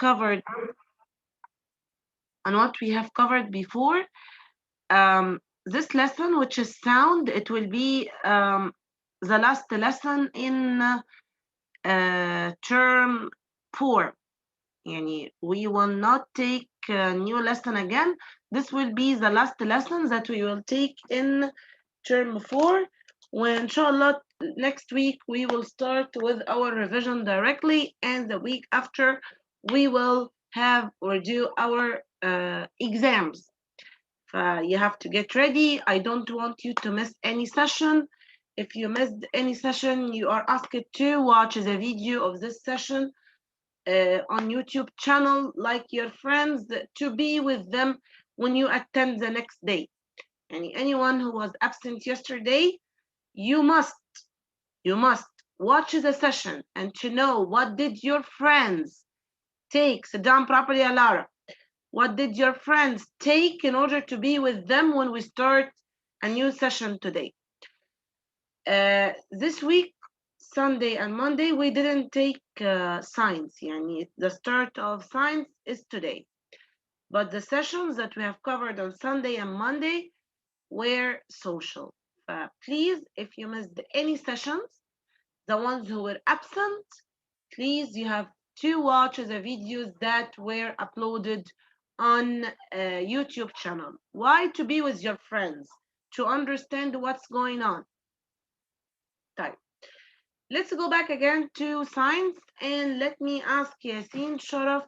covered before. This lesson, which is sound, it will be the last lesson in term 4. Yani, we will not take a new lesson again. This will be the last lesson that we will take in term 4. When inshallah next week we will start with our revision directly, and the week after we will have or do our exams. You have to get ready. I don't want you to miss any session. If you missed any session, you are asked to watch the video of this session on YouTube channel, like your friends, to be with them when you attend the next day. And anyone who was absent yesterday, you must watch the session and to know what did your friends take. Sit down properly, Alara. What did your friends take in order to be with them when we start a new session today? This week, Sunday and Monday, we didn't take science. Yani the start of science is today. But the sessions that we have covered on Sunday and Monday were social. Please, if you missed any sessions, the ones who were absent, please, you have to watch the videos that were uploaded on YouTube channel. Why? To be with your friends, to understand what's going on. Type. Let's go back again to science, and let me ask Yasin Sharaf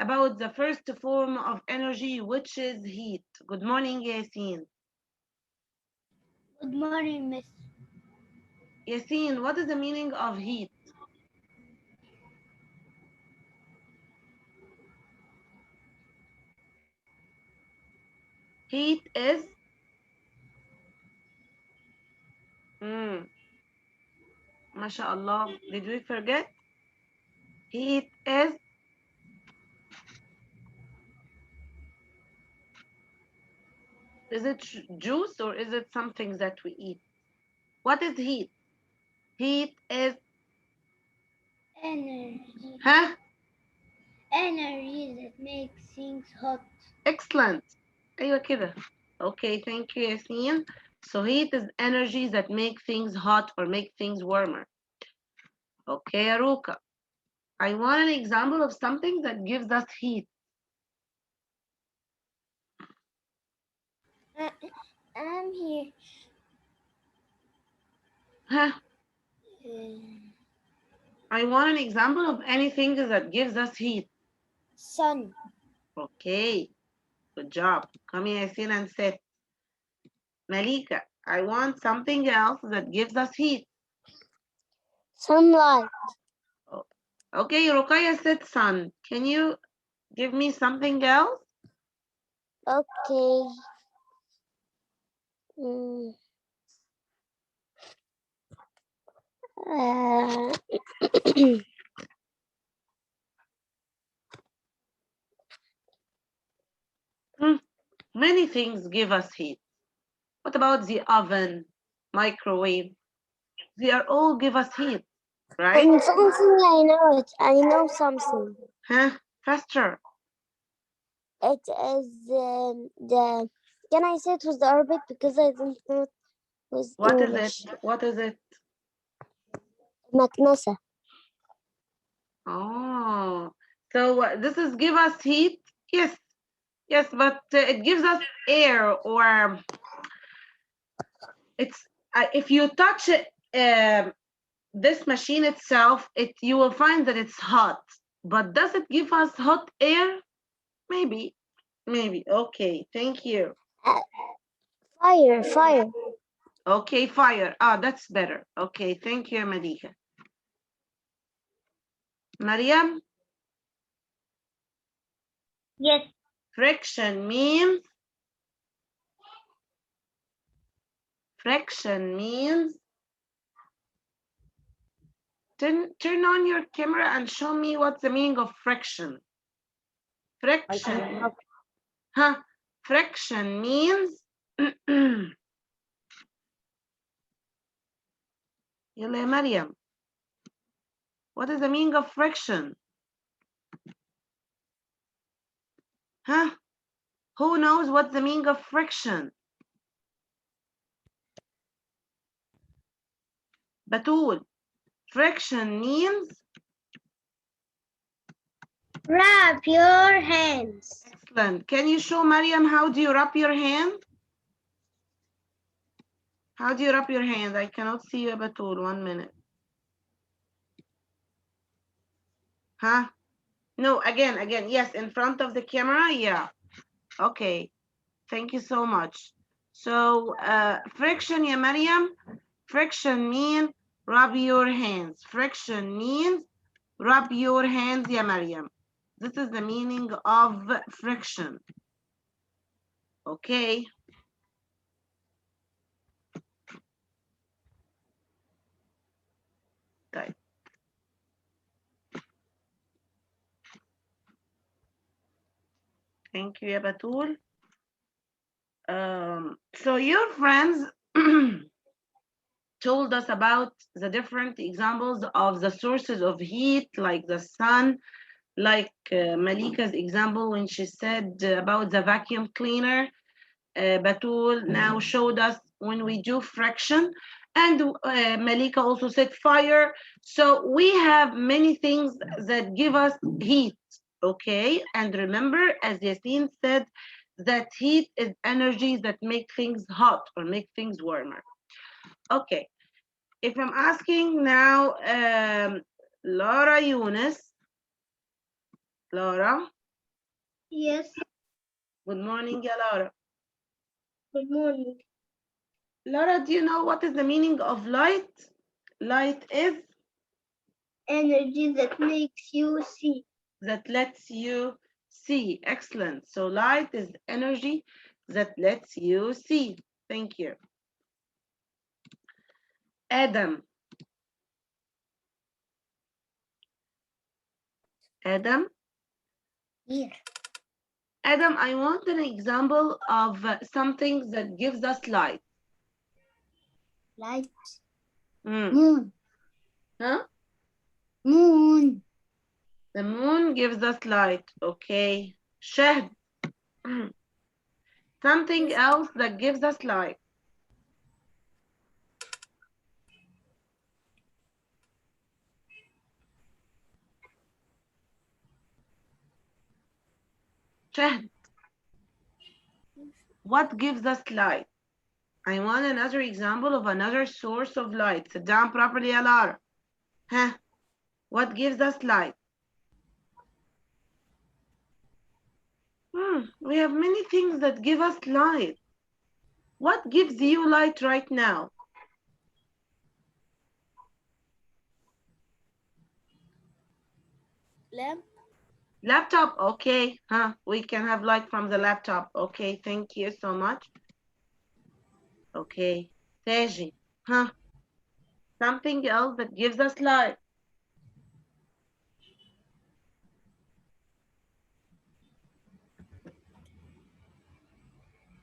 about the first form of energy, which is heat. Good morning, Yasin. Good morning, Miss. Yasin, what is the meaning of heat? Heat is MashaAllah. Did we forget? Heat is it juice or is it something that we eat? What is heat? Heat is Energy. huh? Energy that makes things hot. Excellent. أيوة كده. Okay, thank you, Yasin. So heat is energy that make things hot or make things warmer. Okay, Aruka. I want an example of something that gives us heat. I'm here. Huh? I want an example of anything that gives us heat. Sun. Okay, good job. Come here, Yasin, and sit. Malika, I want something else that gives us heat. Sunlight. Oh, okay, Rukaya said sun. Can you give me something else? Okay. Many things give us heat. What about the oven, microwave? They are all give us heat, right? Something I know it. I know something. Huh? Faster. It is the. Can I say it was the Arabic because I don't know it was What is English. it? What is it? مكنسة. Oh, so this is give us heat. Yes, yes, but it gives us air, or it's if you touch it, this machine itself, you will find that it's hot. But does it give us hot air? Maybe, maybe. Okay, thank you. Fire. Okay, fire. Ah, that's better. Okay, thank you, Malika. Mariam? Yes. Friction means turn on your camera and show me what's the meaning of friction. Friction. Huh? Friction means يلا يا مريم. What is the meaning of friction? Huh? Who knows what the meaning of friction? Batul. Friction means Rub your hands. excellent. Can you show Mariam how do you rub your hand? How do you rub your hand? I cannot see you, Batul. 1 minute. Huh? No, again. Yes, in front of the camera. Yeah. Okay. Thank you so much. So, friction, ya Mariam. Friction means rub your hands. Friction means rub your hands, ya Mariam. This is the meaning of friction. Okay. طيب. Thank you, ya Batul. So your friends told us about the different examples of the sources of heat, like the sun, like Malika's example when she said about the vacuum cleaner. Batul now showed us when we do friction, and Malika also said fire. So we have many things that give us heat, okay? And remember, as Yasin said, that heat is energy that make things hot or make things warmer. Okay, if I'm asking now, Laura Yunus, Laura, Yes. good morning, ya Laura. Good morning. Laura, do you know what is the meaning of light? Light is Energy that makes you see. that lets you see. Excellent. So light is energy that lets you see. Thank you. Adam. Adam. Here. Adam, I want an example of something that gives us light. Light. Mm. Moon. Huh? Moon. The moon gives us light. Okay. Shahd. Something else that gives us light. Shahd. What gives us light? I want another example of another source of light. Sit down properly, Alara. Huh? What gives us light? We have many things that give us light. What gives you light right now? Lamp. Laptop, okay. Huh? We can have light from the laptop. Okay, thank you so much. Okay. Teji, huh? Something else that gives us light.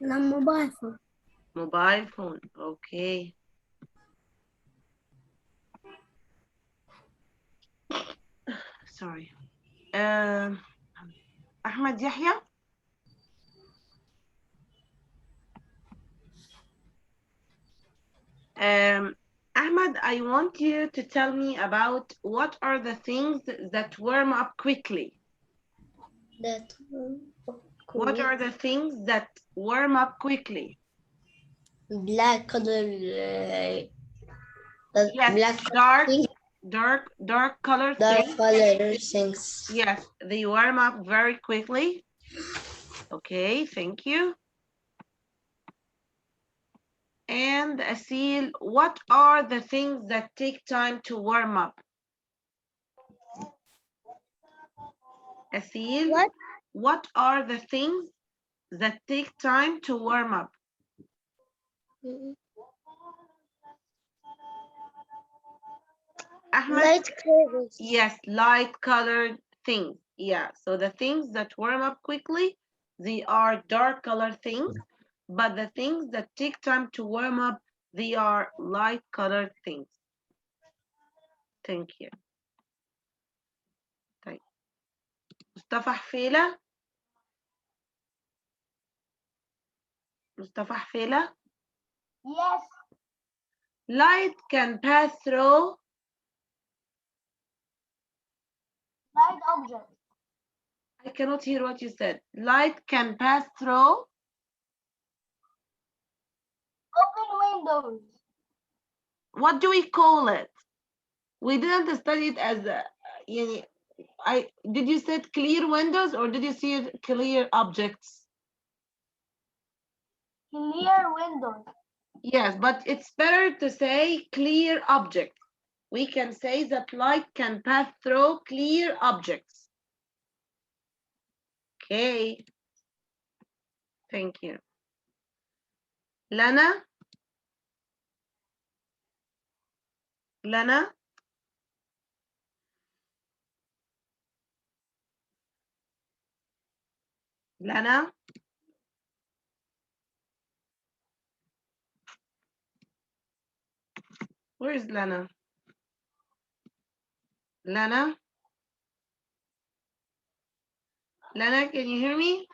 Mobile phone. Mobile phone, okay. Sorry. Ahmed Yahya? Ahmed, I want you to tell me about what are the things that warm up quickly. That What are the things that warm up quickly? black color. Yes, Black dark color dark things. color things. Yes, they warm up very quickly. Okay, thank you. And Asil, what are the things that take time to warm up? Asil, what are the things that take time to warm up? Ahmed? Light colors. Yes, light colored things. Yeah, so the things that warm up quickly, they are dark colored things, but the things that take time to warm up, they are light colored things. Thank you. طيب. مصطفى حفيلة. مصطفى حفيلة. Yes. Light can pass through. Light object. I cannot hear what you said. Light can pass through. Open windows. What do we call it? We didn't study it as a, did you say clear windows or did you see it clear objects? Clear windows. Yes, but it's better to say clear object. We can say that light can pass through clear objects. Okay. Thank you. Lana? Lana? Lana? Where is Lana? Lana? Lana, can you hear me?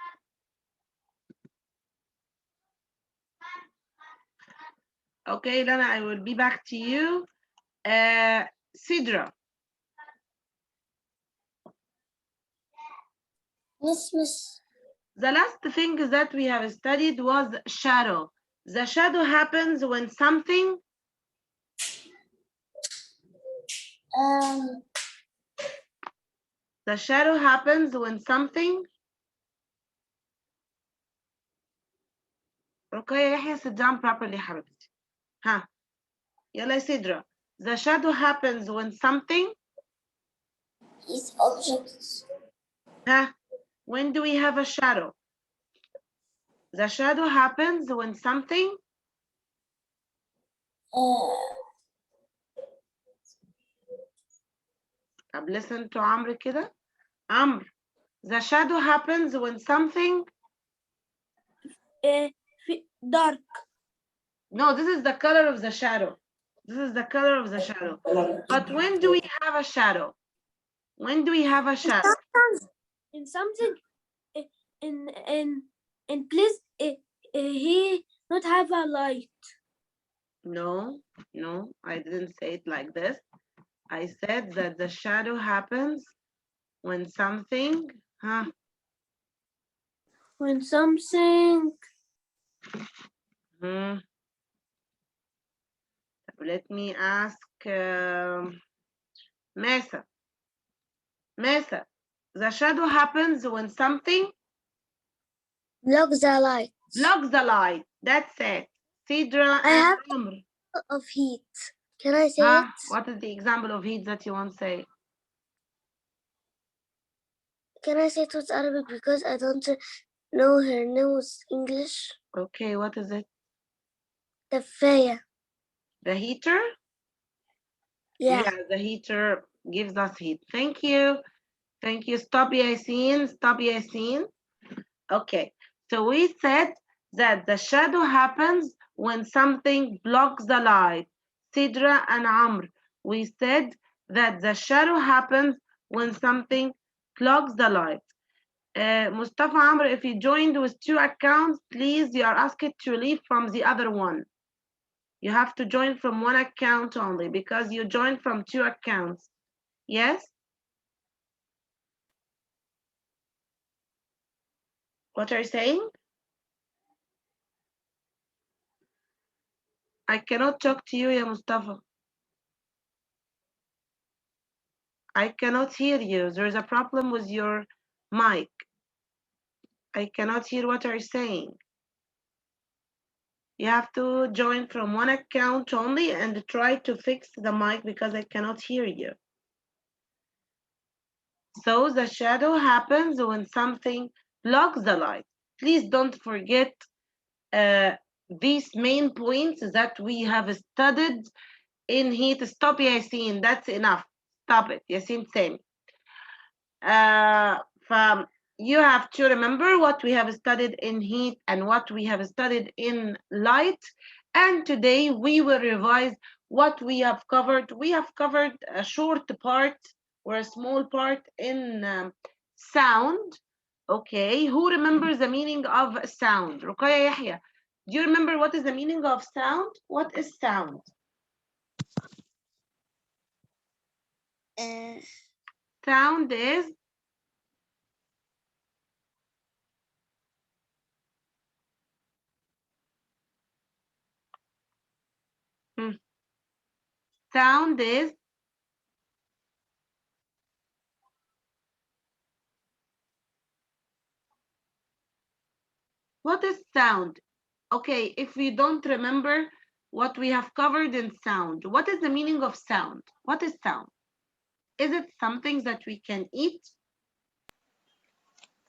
Okay, Lana, I will be back to you. Sidra. Yes, miss. The last thing that we have studied was shadow. The shadow happens when something the shadow happens when something Okay يا يحيى sit down properly حبيبتي. ها يلا يا سيدرا. The shadow happens when something Is objects. ها when do we have a shadow? The shadow happens when something طب listen to عمرو كده. عمرو, the shadow happens when something Dark. no, this is the color of the shadow. This is the color of the shadow. But when do we have a shadow? When do we have a shadow? In something in place he not have a light. No, no, I didn't say it like this. I said that the shadow happens when something, When something let me ask Mesa. Mesa, the shadow happens when something blocks the light. blocks the light. That's it. Sidra I and have Amr. of heat. Can I say it? What is the example of heat that you want to say? Can I say it with Arabic because I don't know her name was English? Okay, what is it? Tafaya. The heater? Yeah. The heater gives us heat. Thank you. Thank you. Stop Yasin. Stop Yasin. Okay, so we said that the shadow happens when something blocks the light. Sidra and Amr, we said that the shadow happens when something blocks the light. Mustafa Amr, if you joined with 2 accounts, please, you are asked to leave from the other one. You have to join from 1 account only because you joined from 2 accounts. Yes? What are you saying? I cannot talk to you, ya Mustafa. I cannot hear you. There is a problem with your mic. I cannot hear what you're saying. You have to join from 1 account only and try to fix the mic because I cannot hear you. So the shadow happens when something blocks the light. Please don't forget these main points that we have studied in heat. Stop Yasin, that's enough. Stop it, Yasin Sami. You have to remember what we have studied in heat and what we have studied in light. And today we will revise what we have covered. We have covered a short part or a small part in sound. Okay, who remembers the meaning of sound? Ruqayya Yahya, Do you remember what is the meaning of sound? What is sound? Sound is sound is what is sound? Okay, if we don't remember what we have covered in sound, what is the meaning of sound? What is sound? Is it something that we can eat?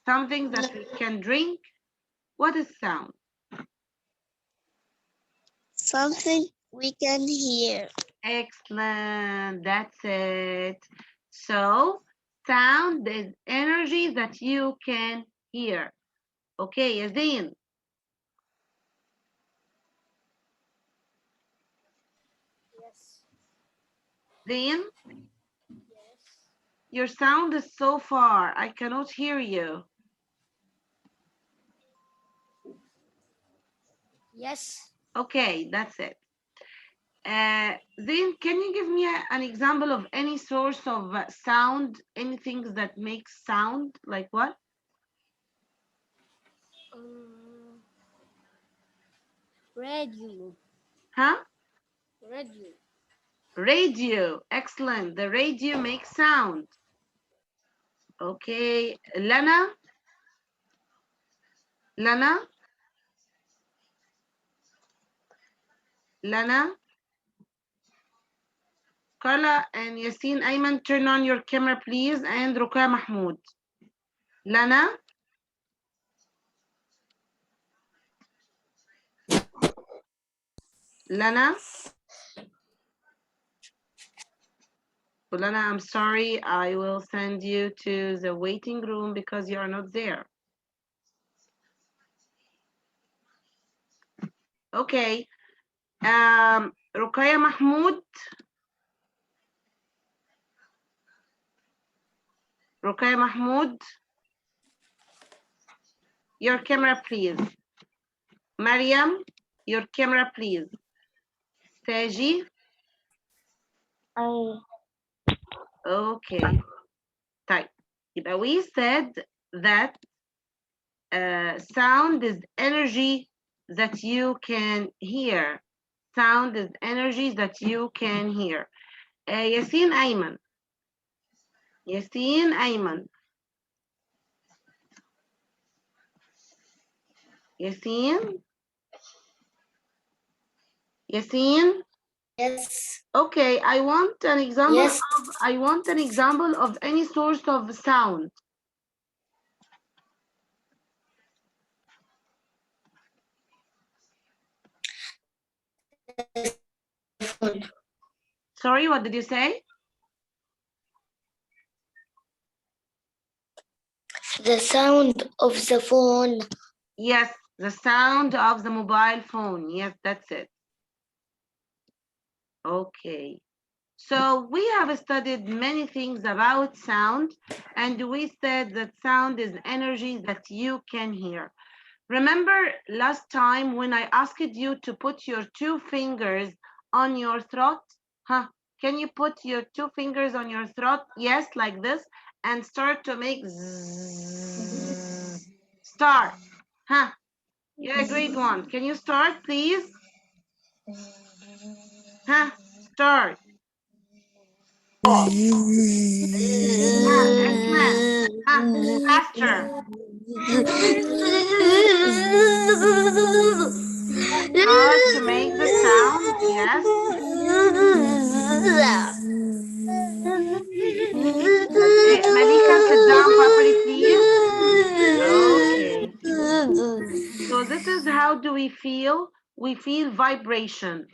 Something that we can drink? What is sound? Something we can hear. Excellent, that's it. So, sound is energy that you can hear. Okay, Yazin. Yes. Zain, Yes. your sound is so far. I cannot hear you. Yes. Okay, that's it. Zain, can you give me an example of any source of sound? Anything that makes sound? Like what? Radio. Huh? Radio. Radio. Excellent. The radio makes sound. Okay. Lana? Lana? Lana? Carla and Yassine Ayman, turn on your camera, please. And Ruqya Mahmoud. Lana? Lana? Lana, I'm sorry. I will send you to the waiting room because you are not there. Okay. Ruqya Mahmoud. Ruqya Mahmoud. Your camera, please. Mariam, your camera, please. Taji. Okay. Type. We said that sound is energy that you can hear. Sound is energy that you can hear. Yassine Ayman. Yassine Ayman. Yassine? Yassine? Yes. Okay, I want an example Yes. of any source of sound. Sorry, what did you say? The sound of the phone. Yes, the sound of the mobile phone. Yes, that's it. Okay. So we have studied many things about sound, and we said that sound is energy that you can hear. Remember last time when I asked you to put your two fingers on your throat? Huh? Can you put your two fingers on your throat? Yes, like this, and start to make zzz. Start. Huh? You're a great one. Can you start, please? Huh? Start. Huh? Excellent. Huh? Faster. Start to make the sound. Yes. Okay, Malika, sit down properly, please. Okay. So this is how do we feel? We feel vibration.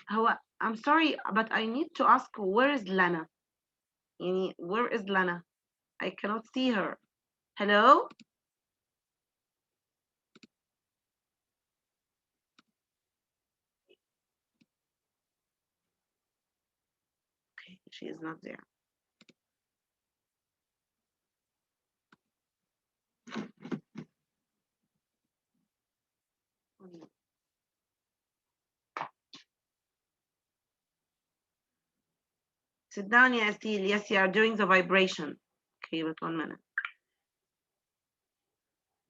I'm sorry, but I need to ask, where is Lana? Where is Lana? I cannot see her. Hello? Okay, she is not there. Sit down, Yasil. Yes, you are doing the vibration. Okay, wait 1 minute.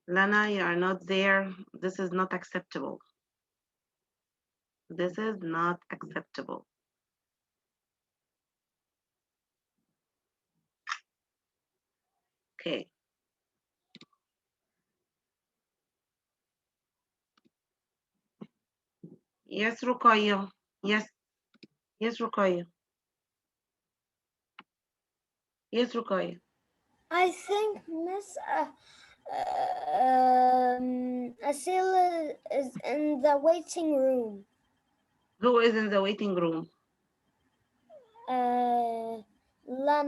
Lana, you are not there. This is not acceptable. This is not acceptable. Okay. Yes, Rukoyo. Yes. Yes, Rukoyo. Yes, Rukoyo. I think Miss Asil is in the waiting room. Who is in the waiting room? Lana,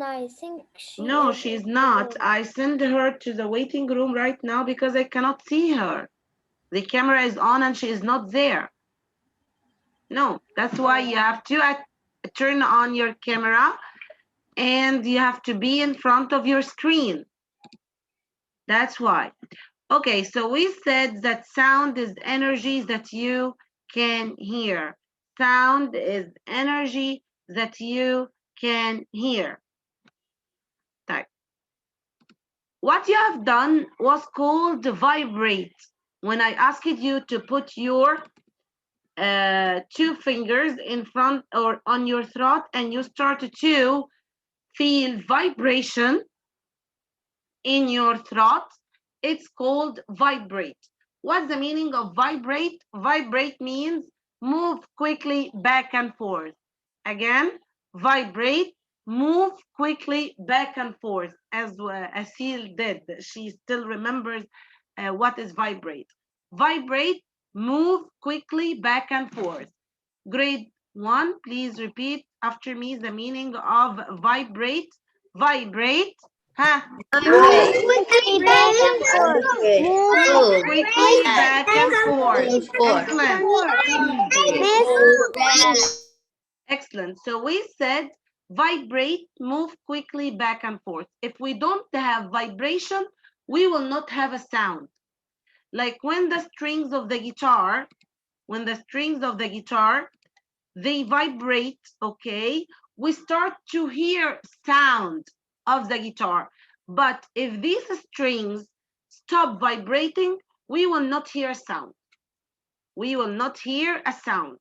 I think she No, is she's in the not. room. I send her to the waiting room right now because I cannot see her. The camera is on and she is not there. No, that's why you have to turn on your camera and you have to be in front of your screen. That's why. Okay, so we said that sound is energy that you can hear. Sound is energy that you can hear. Type. What you have done was called vibrate. When I asked you to put your 2 fingers in front or on your throat and you started to feel vibration in your throat, it's called vibrate. What's the meaning of vibrate? Vibrate means move quickly back and forth. Again, vibrate, move quickly back and forth, as Asil did. She still remembers what is vibrate. Vibrate, move quickly back and forth. Grade 1, please repeat after me the meaning of vibrate. Vibrate. Huh? Move quickly back and forth. Move quickly back and forth. Excellent. Excellent. So we said vibrate, move quickly back and forth. If we don't have vibration, we will not have a sound. Like when the strings of the guitar, they vibrate, okay, we start to hear sound of the guitar. But if these strings stop vibrating, we will not hear sound. We will not hear a sound.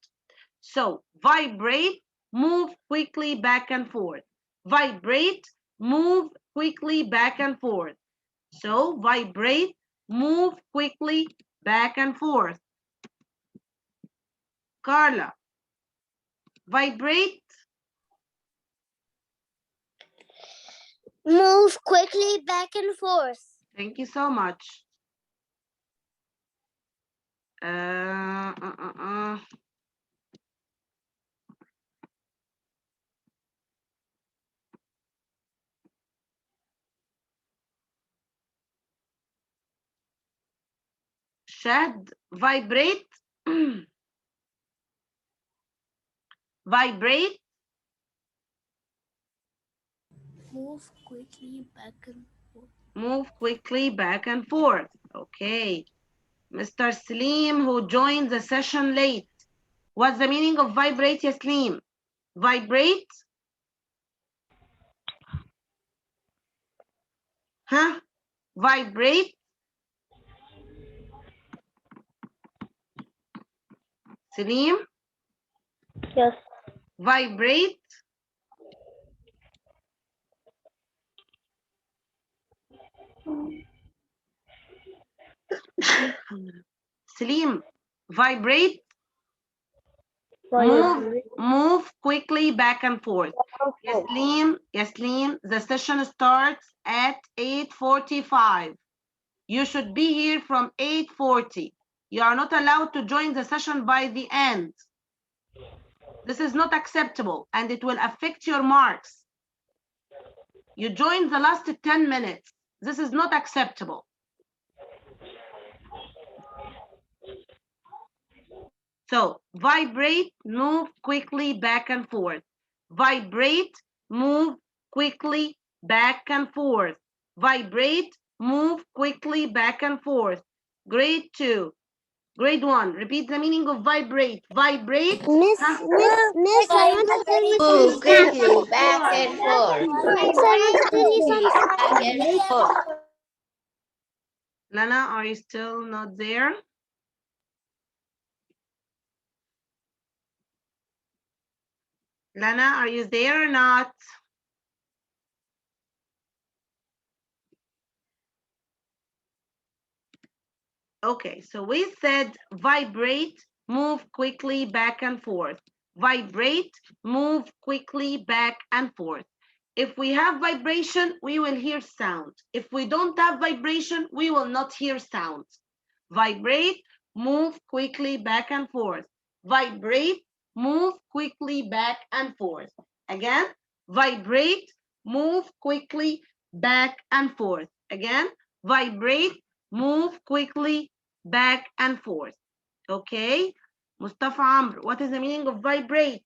So vibrate, move quickly back and forth. Vibrate, move quickly back and forth. So vibrate, move quickly back and forth. Carla, vibrate. Move quickly back and forth. Thank you so much. Shad, vibrate. Vibrate. Move quickly back and forth. Move quickly back and forth. Okay. Mr. Salim, who joined the session late. What's the meaning of vibrate, Yaslim? Vibrate? Huh? Vibrate? Salim? Yes. Vibrate? Salim, vibrate? Move quickly back and forth. Yaslim, the session starts at 8:45. You should be here from 8:40. You are not allowed to join the session by the end. This is not acceptable and it will affect your marks. You joined the last 10 minutes. This is not acceptable. So vibrate, move quickly back and forth. Vibrate, move quickly back and forth. Vibrate, move quickly back and forth. Grade 2. Grade 1. Repeat the meaning of vibrate. Vibrate. Huh? Miss, I want to tell you Move something. quickly back and forth. Miss, I want to tell you Back something. and forth. Lana, are you still not there? Lana, are you there or not? Okay, so we said vibrate, move quickly back and forth. Vibrate, move quickly back and forth. If we have vibration, we will hear sound. If we don't have vibration, we will not hear sound. Vibrate, move quickly back and forth. Vibrate, move quickly back and forth. Again, vibrate, move quickly back and forth. Again, vibrate, move quickly back and forth. Okay? Mustafa Amr, what is the meaning of vibrate?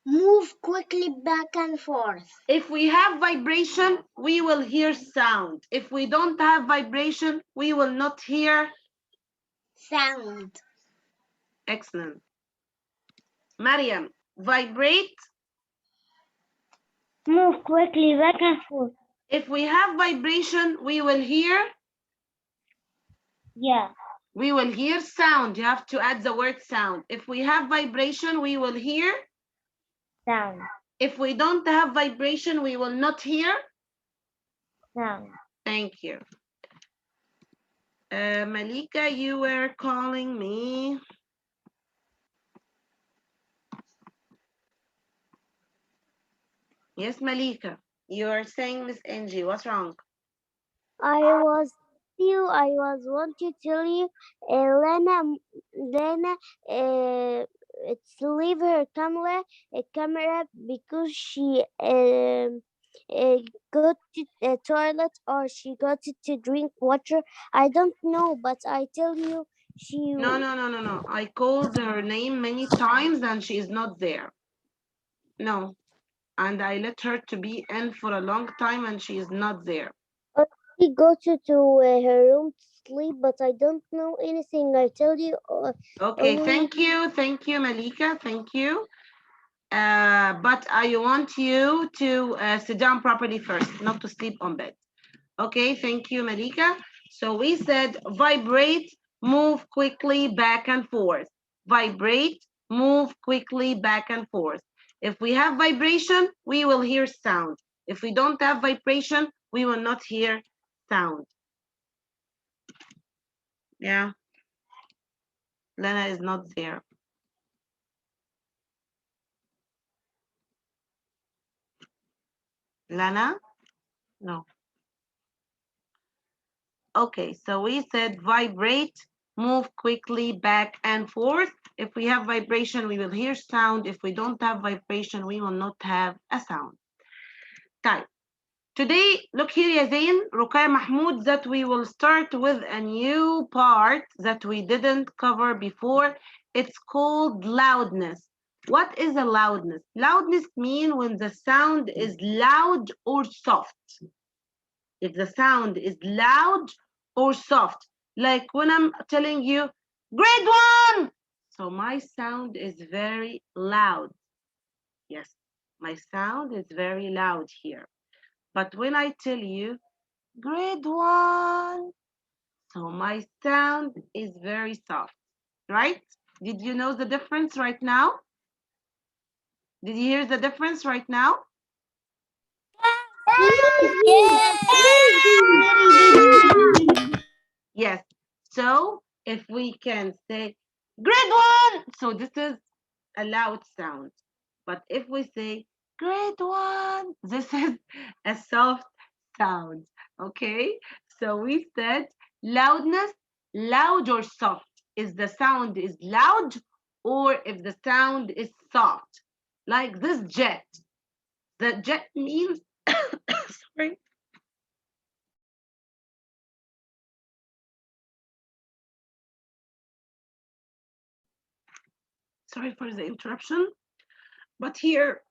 Move quickly back and forth. If we have vibration, we will hear sound. If we don't have vibration, we will not hear. Sound. Excellent. Mariam, vibrate. Move quickly back and forth. If we have vibration, we will hear. Yeah. We will hear sound. You have to add the word sound. If we have vibration, we will hear. Sound. If we don't have vibration, we will not hear. Sound. Thank you. Malika, you were calling me. Yes, Malika. You are saying Miss Angie. What's wrong? I want to tell you, Lena, it's leave her camera because she go to the toilet or she got to drink water. I don't know, but I tell you, she. No. I called her name many times and she is not there. No. And I let her to be in for a long time and she is not there. She go to her room to sleep, but I don't know anything. I tell you, Okay, only. thank you, Malika, thank you. But I want you to sit down properly first, not to sleep on bed. Okay, thank you, Malika. So we said vibrate, move quickly back and forth. Vibrate, move quickly back and forth. If we have vibration, we will hear sound. If we don't have vibration, we will not hear sound. Yeah, Lena is not there. Lana? No. Okay, so we said vibrate, move quickly back and forth. If we have vibration, we will hear sound. If we don't have vibration, we will not have a sound. Type. Today, look here, ya Zain, Ruqayya Mahmoud, that we will start with a new part that we didn't cover before. It's called loudness. What is a loudness? Loudness means when the sound is loud or soft. If the sound is loud or soft, like when I'm telling you, grade 1, so my sound is very loud. Yes, my sound is very loud here. But when I tell you, grade 1, so my sound is very soft, right? Did you know the difference right now? Did you hear the difference right now? Yes. So if we can say grade 1, so this is a loud sound. But if we say grade 1, this is a soft sound. Okay. So we said loudness, loud or soft. Is the sound is loud or if the sound is soft? Like this jet. The jet means sorry. Sorry for the interruption. But here,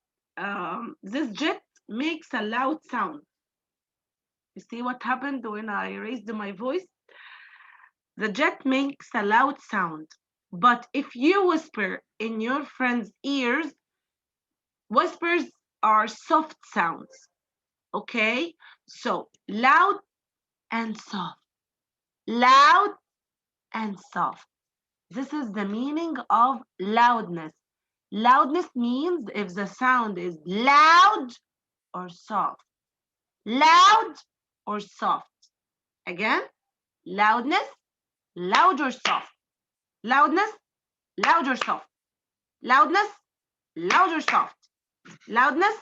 this jet makes a loud sound. You see what happened when I raised my voice? The jet makes a loud sound, but if you whisper in your friend's ears, whispers are soft sounds. Okay? So loud and soft. Loud and soft. This is the meaning of loudness. Loudness means if the sound is loud or soft. Loud or soft. Again, loudness, loud or soft. Loudness, loud or soft. Loudness, loud or soft. Loudness,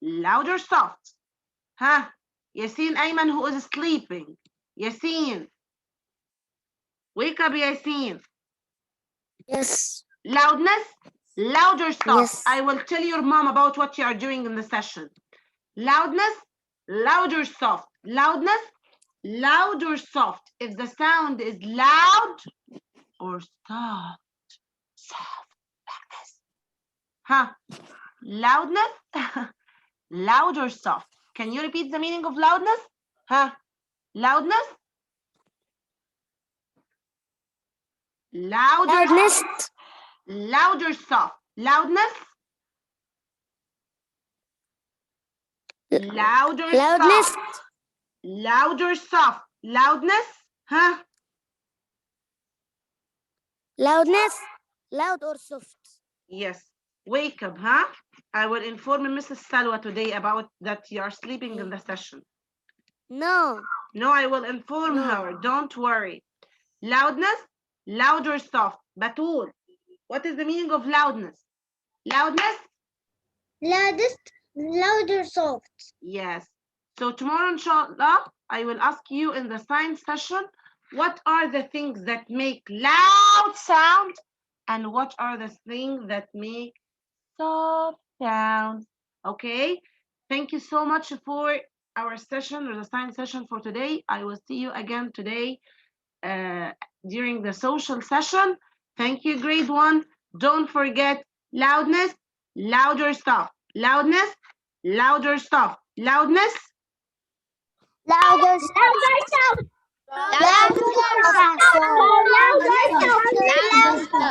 loud or soft. Huh? Yasin Ayman who is sleeping. Yasin, wake up Yasin. Yes. Loudness, loud or soft. Yes. I will tell your mom about what you are doing in the session. Loudness, loud or soft. Loudness, loud or soft. If the sound is loud or soft. Soft, like this. Huh? Loudness, loud or soft. Can you repeat the meaning of loudness? Huh? Loudness, loud or Loudness. soft. Loud or soft. Loudness, loud or Loudness. soft. Loud or soft. Loudness, huh? Loudness. Loud or soft. Yes. Wake up, huh? I will inform Mrs. Salwa today about that you are sleeping in the session. No. No, I will inform her. Don't worry. Loudness, loud or soft. Batul, what is the meaning of loudness? Loudness? Loudest. Loud or soft. Yes. So tomorrow, inshallah, I will ask you in the science session, what are the things that make loud sound and what are the things that make soft sound? Okay. Thank you so much for our session or the science session for today. I will see you again today during the social session. Thank you, grade 1. Don't forget loudness, louder stuff. Loudness, louder stuff. Loudness, Louder soft. Louder sound. Louder soft. Louder sound.